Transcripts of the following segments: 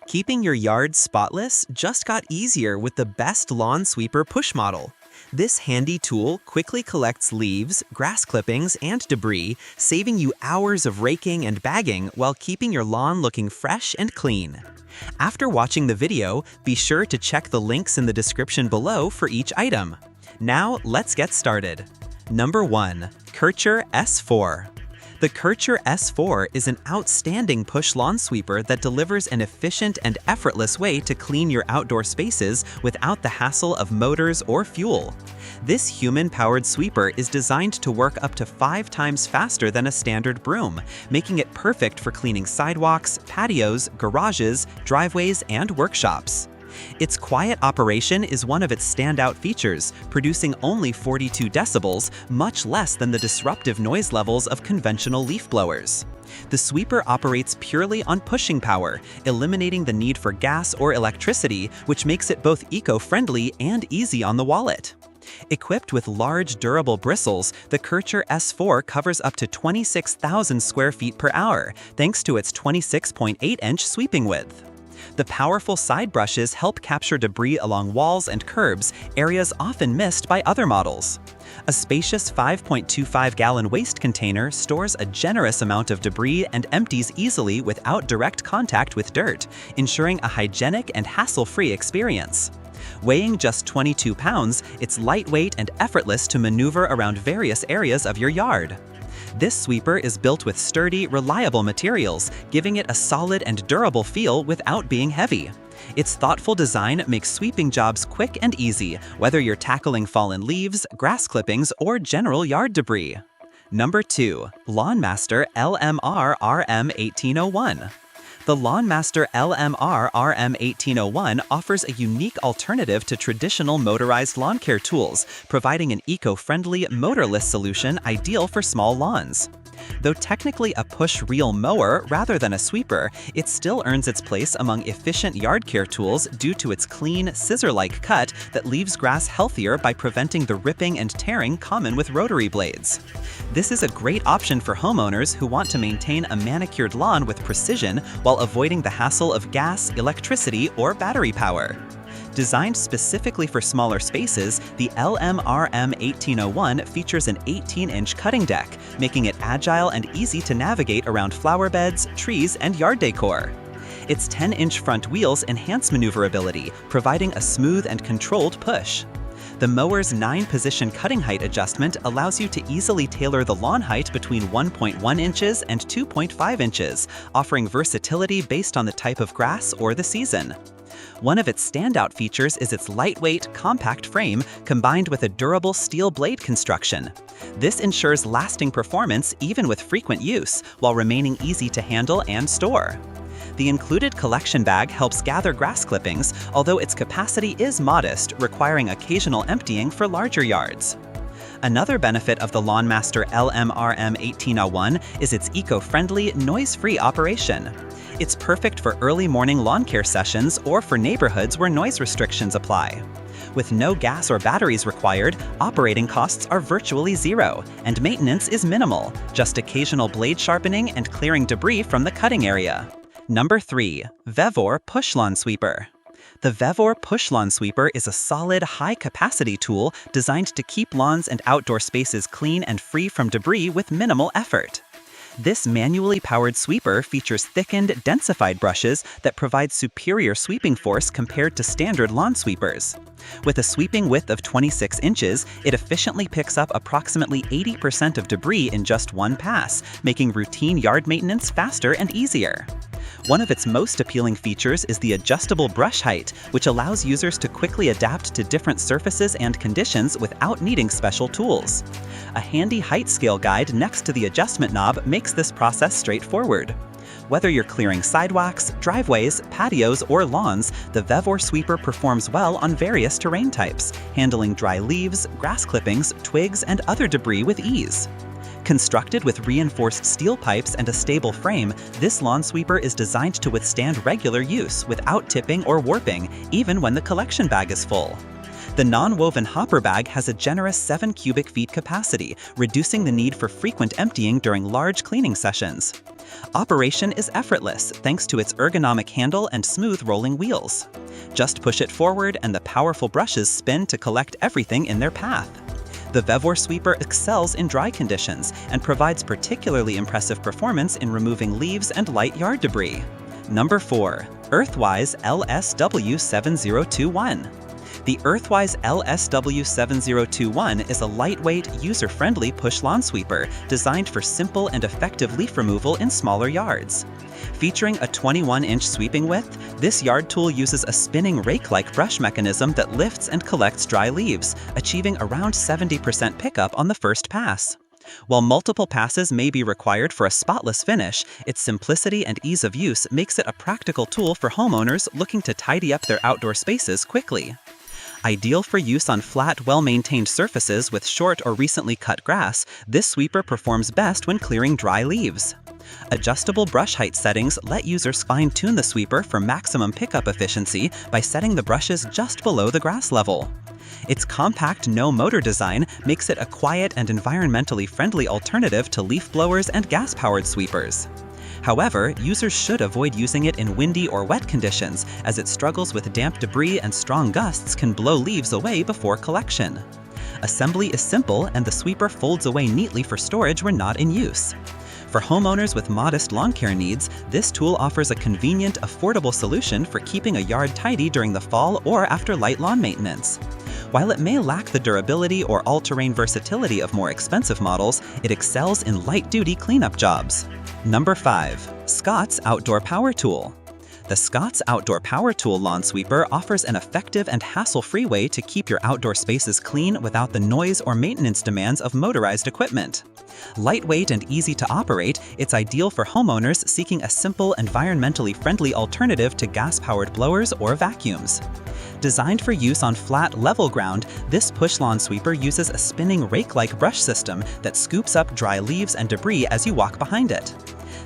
Keeping your yard spotless just got easier with the best lawn sweeper push model. This handy tool quickly collects leaves, grass clippings, and debris, saving you hours of raking and bagging while keeping your lawn looking fresh and clean. After watching the video, be sure to check the links in the description below for each item. Now, let's get started. Number 1. Kärcher S4. The Kärcher S4 is an outstanding push lawn sweeper that delivers an efficient and effortless way to clean your outdoor spaces without the hassle of motors or fuel. This human-powered sweeper is designed to work up to 5 times faster than a standard broom, making it perfect for cleaning sidewalks, patios, garages, driveways, and workshops. Its quiet operation is one of its standout features, producing only 42 decibels, much less than the disruptive noise levels of conventional leaf blowers. The sweeper operates purely on pushing power, eliminating the need for gas or electricity, which makes it both eco-friendly and easy on the wallet. Equipped with large, durable bristles, the Kärcher S4 covers up to 26,000 square feet per hour, thanks to its 26.8-inch sweeping width. The powerful side brushes help capture debris along walls and curbs, areas often missed by other models. A spacious 5.25-gallon waste container stores a generous amount of debris and empties easily without direct contact with dirt, ensuring a hygienic and hassle-free experience. Weighing just 22 pounds, it's lightweight and effortless to maneuver around various areas of your yard. This sweeper is built with sturdy, reliable materials, giving it a solid and durable feel without being heavy. Its thoughtful design makes sweeping jobs quick and easy, whether you're tackling fallen leaves, grass clippings, or general yard debris. Number 2. LawnMaster LMRM1801. The LawnMaster LMRM1801 offers a unique alternative to traditional motorized lawn care tools, providing an eco-friendly, motorless solution ideal for small lawns. Though technically a push-reel mower rather than a sweeper, it still earns its place among efficient yard care tools due to its clean, scissor-like cut that leaves grass healthier by preventing the ripping and tearing common with rotary blades. This is a great option for homeowners who want to maintain a manicured lawn with precision while avoiding the hassle of gas, electricity, or battery power. Designed specifically for smaller spaces, the LMRM1801 features an 18-inch cutting deck, making it agile and easy to navigate around flower beds, trees, and yard decor. Its 10-inch front wheels enhance maneuverability, providing a smooth and controlled push. The mower's 9-position cutting height adjustment allows you to easily tailor the lawn height between 1.1 inches and 2.5 inches, offering versatility based on the type of grass or the season. One of its standout features is its lightweight, compact frame combined with a durable steel blade construction. This ensures lasting performance even with frequent use, while remaining easy to handle and store. The included collection bag helps gather grass clippings, although its capacity is modest, requiring occasional emptying for larger yards. Another benefit of the LawnMaster LMRM1801 is its eco-friendly, noise-free operation. It's perfect for early morning lawn care sessions or for neighborhoods where noise restrictions apply. With no gas or batteries required, operating costs are virtually zero, and maintenance is minimal, just occasional blade sharpening and clearing debris from the cutting area. Number 3. Vevor Push Lawn Sweeper. The Vevor Push Lawn Sweeper is a solid, high-capacity tool designed to keep lawns and outdoor spaces clean and free from debris with minimal effort. This manually powered sweeper features thickened, densified brushes that provide superior sweeping force compared to standard lawn sweepers. With a sweeping width of 26 inches, it efficiently picks up approximately 80% of debris in just one pass, making routine yard maintenance faster and easier. One of its most appealing features is the adjustable brush height, which allows users to quickly adapt to different surfaces and conditions without needing special tools. A handy height scale guide next to the adjustment knob makes this process straightforward. Whether you're clearing sidewalks, driveways, patios, or lawns, the Vevor sweeper performs well on various terrain types, handling dry leaves, grass clippings, twigs, and other debris with ease. Constructed with reinforced steel pipes and a stable frame, this lawn sweeper is designed to withstand regular use without tipping or warping, even when the collection bag is full. The non-woven hopper bag has a generous 7 cubic feet capacity, reducing the need for frequent emptying during large cleaning sessions. Operation is effortless thanks to its ergonomic handle and smooth rolling wheels. Just push it forward and the powerful brushes spin to collect everything in their path. The Vevor sweeper excels in dry conditions and provides particularly impressive performance in removing leaves and light yard debris. Number 4. Earthwise LSW70021. The Earthwise LSW70021 is a lightweight, user-friendly push lawn sweeper designed for simple and effective leaf removal in smaller yards. Featuring a 21-inch sweeping width, this yard tool uses a spinning rake-like brush mechanism that lifts and collects dry leaves, achieving around 70% pickup on the first pass. While multiple passes may be required for a spotless finish, its simplicity and ease of use makes it a practical tool for homeowners looking to tidy up their outdoor spaces quickly. Ideal for use on flat, well-maintained surfaces with short or recently cut grass, this sweeper performs best when clearing dry leaves. Adjustable brush height settings let users fine-tune the sweeper for maximum pickup efficiency by setting the brushes just below the grass level. Its compact, no-motor design makes it a quiet and environmentally friendly alternative to leaf blowers and gas-powered sweepers. However, users should avoid using it in windy or wet conditions, as it struggles with damp debris and strong gusts can blow leaves away before collection. Assembly is simple and the sweeper folds away neatly for storage when not in use. For homeowners with modest lawn care needs, this tool offers a convenient, affordable solution for keeping a yard tidy during the fall or after light lawn maintenance. While it may lack the durability or all-terrain versatility of more expensive models, it excels in light-duty cleanup jobs. Number 5. Scott's Outdoor Power Tool. The Scott's Outdoor Power Tool lawn sweeper offers an effective and hassle-free way to keep your outdoor spaces clean without the noise or maintenance demands of motorized equipment. Lightweight and easy to operate, it's ideal for homeowners seeking a simple, environmentally friendly alternative to gas-powered blowers or vacuums. Designed for use on flat, level ground, this push lawn sweeper uses a spinning rake-like brush system that scoops up dry leaves and debris as you walk behind it.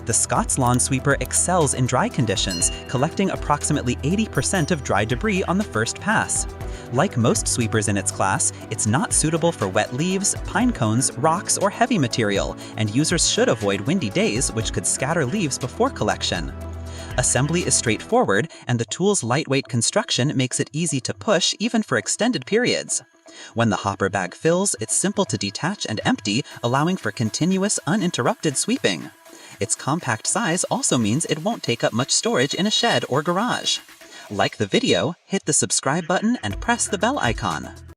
The Scott's lawn sweeper excels in dry conditions, collecting approximately 80% of dry debris on the first pass. Like most sweepers in its class, it's not suitable for wet leaves, pine cones, rocks, or heavy material, and users should avoid windy days which could scatter leaves before collection. Assembly is straightforward, and the tool's lightweight construction makes it easy to push even for extended periods. When the hopper bag fills, it's simple to detach and empty, allowing for continuous, uninterrupted sweeping. Its compact size also means it won't take up much storage in a shed or garage. Like the video, hit the subscribe button and press the bell icon.